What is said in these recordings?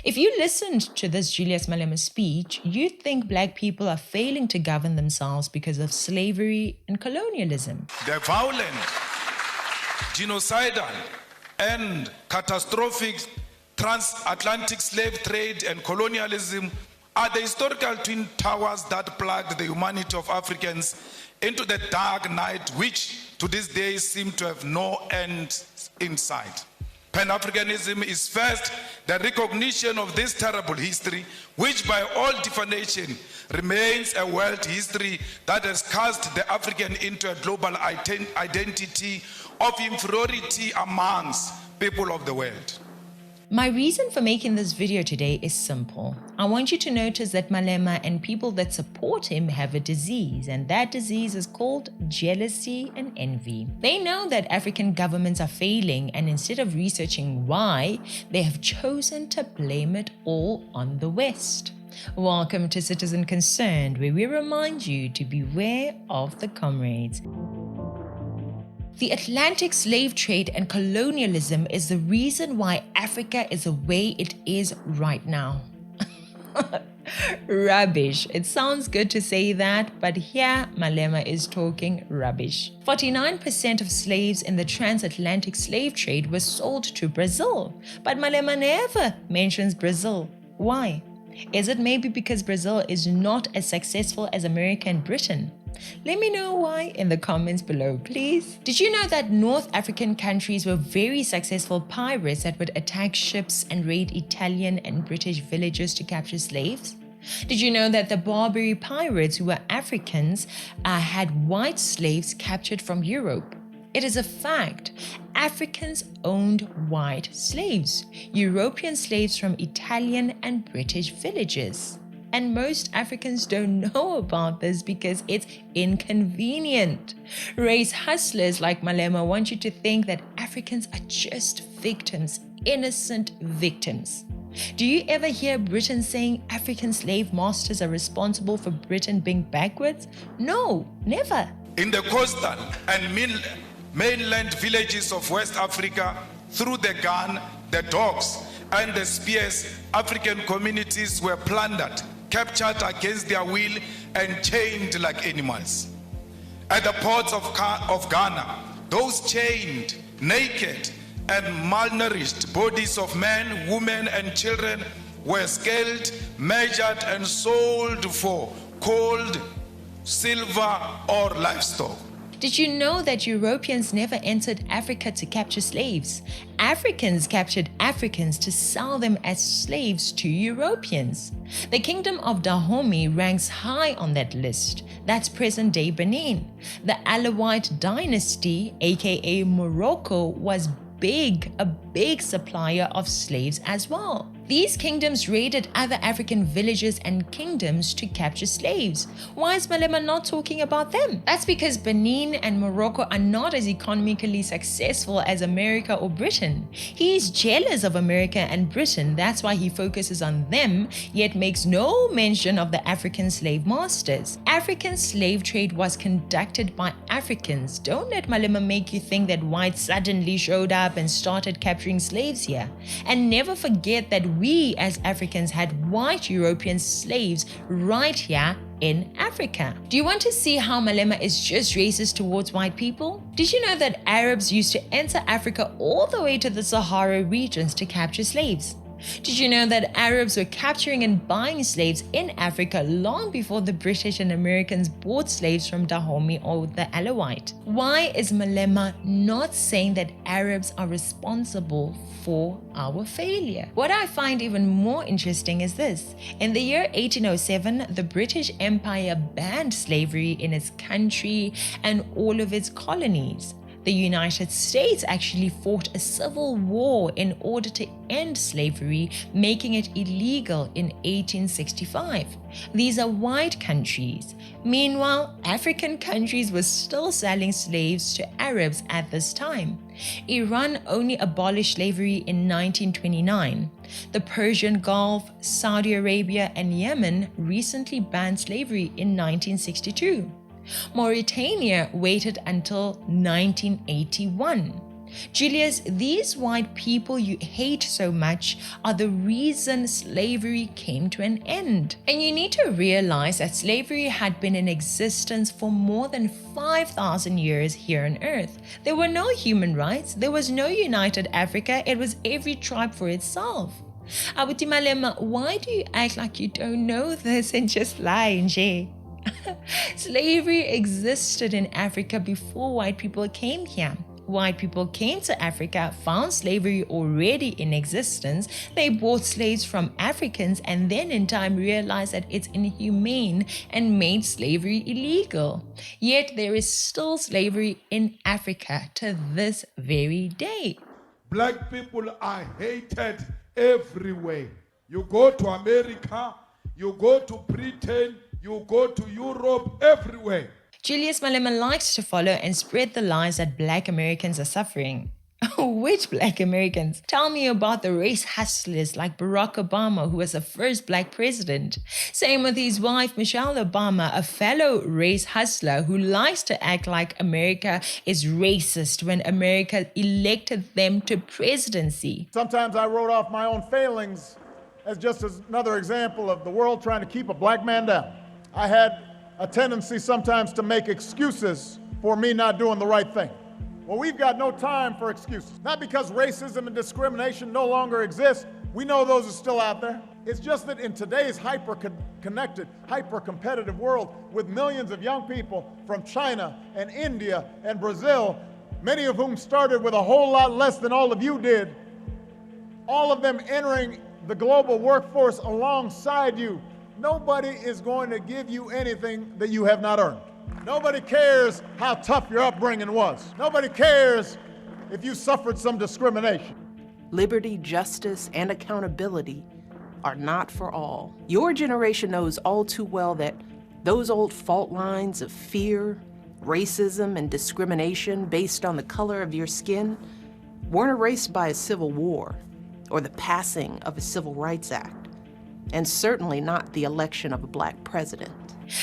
If you listened to this Julius Malema speech, you'd think black people are failing to govern themselves because of slavery and colonialism. The violent, genocidal, and catastrophic transatlantic slave trade and colonialism are the historical twin towers that plugged the humanity of Africans into the dark night which to this day seem to have no end in sight. Pan-Africanism is first the recognition of this terrible history, which by all definition remains a world history that has cast the African into a global identity of inferiority amongst people of the world. My reason for making this video today is simple. I want you to notice that Malema and people that support him have a disease, and that disease is called jealousy and envy. They know that African governments are failing, and instead of researching why, they have chosen to blame it all on the West. Welcome to Citizen Concerned, where we remind you to beware of the comrades. The Atlantic slave trade and colonialism is the reason why Africa is the way it is right now. Rubbish. It sounds good to say that, but here Malema is talking rubbish. 49% of slaves in the transatlantic slave trade were sold to Brazil, but Malema never mentions Brazil. Why? Is it maybe because Brazil is not as successful as America and Britain? Let me know why in the comments below, please. Did you know that North African countries were very successful pirates that would attack ships and raid Italian and British villages to capture slaves? Did you know that the Barbary pirates, who were Africans, had white slaves captured from Europe? It is a fact. Africans owned white slaves, European slaves from Italian and British villages. And most Africans don't know about this because it's inconvenient. Race hustlers like Malema want you to think that Africans are just victims, innocent victims. Do you ever hear Britain saying African slave masters are responsible for Britain being backwards? No, never. In the coastal and mainland villages of West Africa, through the gun, the dogs, and the spears, African communities were plundered, captured against their will, and chained like animals. At the ports of Ghana, those chained, naked, and malnourished bodies of men, women, and children were scaled, measured, and sold for gold, silver, or livestock. Did you know that Europeans never entered Africa to capture slaves? Africans captured Africans to sell them as slaves to Europeans. The Kingdom of Dahomey ranks high on that list. That's present-day Benin. The Alawite dynasty, aka Morocco, was a big supplier of slaves as well. These kingdoms raided other African villages and kingdoms to capture slaves. Why is Malema not talking about them? That's because Benin and Morocco are not as economically successful as America or Britain. He's jealous of America and Britain, that's why he focuses on them, yet makes no mention of the African slave masters. African slave trade was conducted by Africans. Don't let Malema make you think that whites suddenly showed up and started capturing slaves here. And never forget that we as Africans had white European slaves right here in Africa. Do you want to see how Malema is just racist towards white people? Did you know that Arabs used to enter Africa all the way to the Sahara regions to capture slaves? Did you know that Arabs were capturing and buying slaves in Africa long before the British and Americans bought slaves from Dahomey or the Alawite? Why is Malema not saying that Arabs are responsible for our failure? What I find even more interesting is this. In the year 1807, the British Empire banned slavery in its country and all of its colonies. The United States actually fought a civil war in order to end slavery, making it illegal in 1865. These are white countries. Meanwhile, African countries were still selling slaves to Arabs at this time. Iran only abolished slavery in 1929. The Persian Gulf, Saudi Arabia, and Yemen recently banned slavery in 1962. Mauritania waited until 1981. Julius, these white people you hate so much are the reason slavery came to an end. And you need to realize that slavery had been in existence for more than 5,000 years here on Earth. There were no human rights, there was no united Africa, it was every tribe for itself. Abuti Malema, why do you act like you don't know this and just lie, nje? Slavery existed in Africa before white people came here. White people came to Africa, found slavery already in existence. They bought slaves from Africans and then in time realized that it's inhumane and made slavery illegal. Yet there is still slavery in Africa to this very day. Black people are hated everywhere. You go to America, you go to Britain, you go to Europe, everywhere. Julius Malema likes to follow and spread the lies that Black Americans are suffering. Which Black Americans? Tell me about the race hustlers like Barack Obama, who was the first Black president. Same with his wife, Michelle Obama, a fellow race hustler who likes to act like America is racist when America elected them to presidency. Sometimes I wrote off my own failings as just another example of the world trying to keep a black man down. I had a tendency sometimes to make excuses for me not doing the right thing. Well, we've got no time for excuses. Not because racism and discrimination no longer exist. We know those are still out there. It's just that in today's hyper-connected, hyper-competitive world with millions of young people from China and India and Brazil, many of whom started with a whole lot less than all of you did, all of them entering the global workforce alongside you, nobody is going to give you anything that you have not earned. Nobody cares how tough your upbringing was. Nobody cares if you suffered some discrimination. Liberty, justice, and accountability are not for all. Your generation knows all too well that those old fault lines of fear, racism, and discrimination based on the color of your skin weren't erased by a civil war or the passing of a Civil Rights Act, and certainly not the election of a Black president.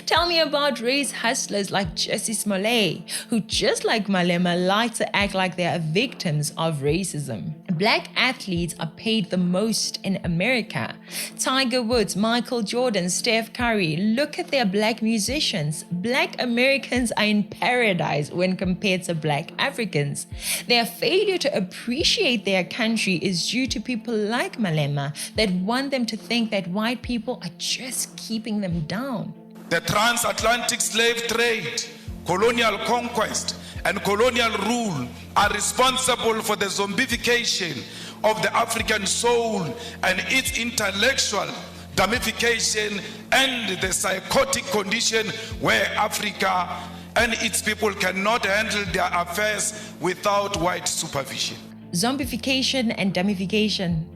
Tell me about race hustlers like Jesse Smollett, who just like Malema like to act like they are victims of racism. Black athletes are paid the most in America. Tiger Woods, Michael Jordan, Steph Curry, look at their Black musicians. Black Americans are in paradise when compared to Black Africans. Their failure to appreciate their country is due to people like Malema that want them to think that white people are just keeping them down. The transatlantic slave trade, colonial conquest, and colonial rule are responsible for the zombification of the African soul and its intellectual damnification and the psychotic condition where Africa and its people cannot handle their affairs without white supervision. Zombification and damnification.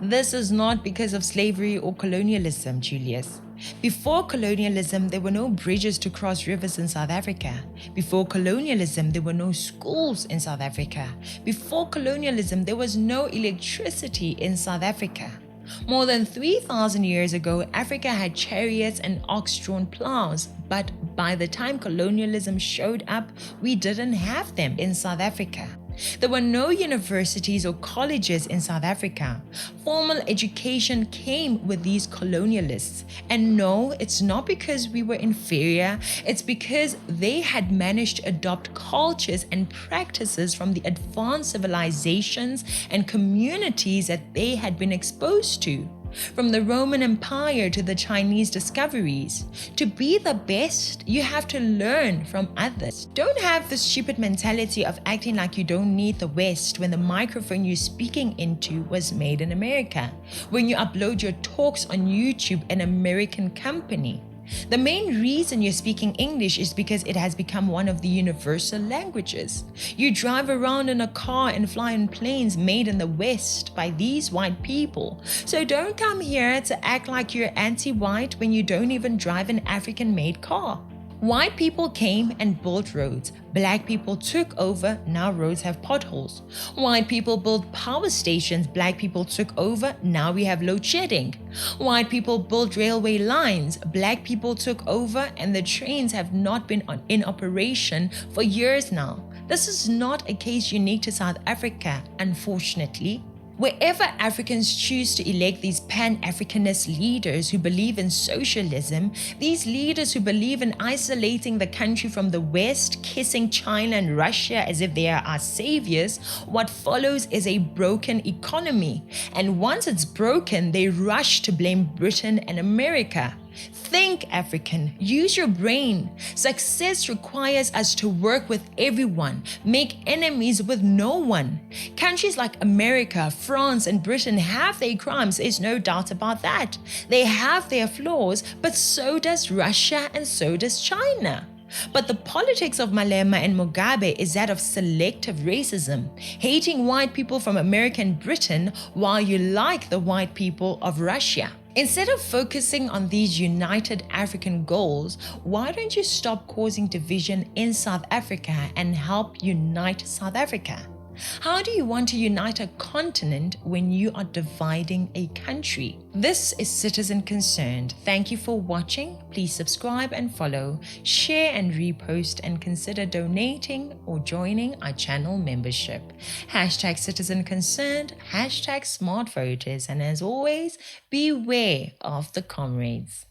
This is not because of slavery or colonialism, Julius. Before colonialism, there were no bridges to cross rivers in South Africa. Before colonialism, there were no schools in South Africa. Before colonialism, there was no electricity in South Africa. More than 3,000 years ago, Africa had chariots and ox-drawn plows, but by the time colonialism showed up, we didn't have them in South Africa. There were no universities or colleges in South Africa. Formal education came with these colonialists. And no, it's not because we were inferior, it's because they had managed to adopt cultures and practices from the advanced civilizations and communities that they had been exposed to. From the Roman Empire to the Chinese discoveries. To be the best, you have to learn from others. Don't have the stupid mentality of acting like you don't need the West when the microphone you're speaking into was made in America. When you upload your talks on YouTube, an American company. The main reason you're speaking English is because it has become one of the universal languages. You drive around in a car and fly in planes made in the West by these white people. So don't come here to act like you're anti-white when you don't even drive an African-made car. White people came and built roads. Black people took over, now roads have potholes. White people built power stations, black people took over, now we have load shedding. White people built railway lines, black people took over, and the trains have not been in operation for years now. This is not a case unique to South Africa, unfortunately. Wherever Africans choose to elect these Pan-Africanist leaders who believe in socialism, these leaders who believe in isolating the country from the West, kissing China and Russia as if they are our saviors, what follows is a broken economy. And once it's broken, they rush to blame Britain and America. Think African, use your brain. Success requires us to work with everyone, make enemies with no one. Countries like America, France, and Britain have their crimes, there's no doubt about that. They have their flaws, but so does Russia and so does China. But the politics of Malema and Mugabe is that of selective racism, hating white people from America and Britain while you like the white people of Russia. Instead of focusing on these united African goals, why don't you stop causing division in South Africa and help unite South Africa? How do you want to unite a continent when you are dividing a country? This is Citizen Concerned. Thank you for watching. Please subscribe and follow, share and repost, and consider donating or joining our channel membership. Hashtag Citizen Concerned, hashtag Smart Voters, and as always, beware of the comrades.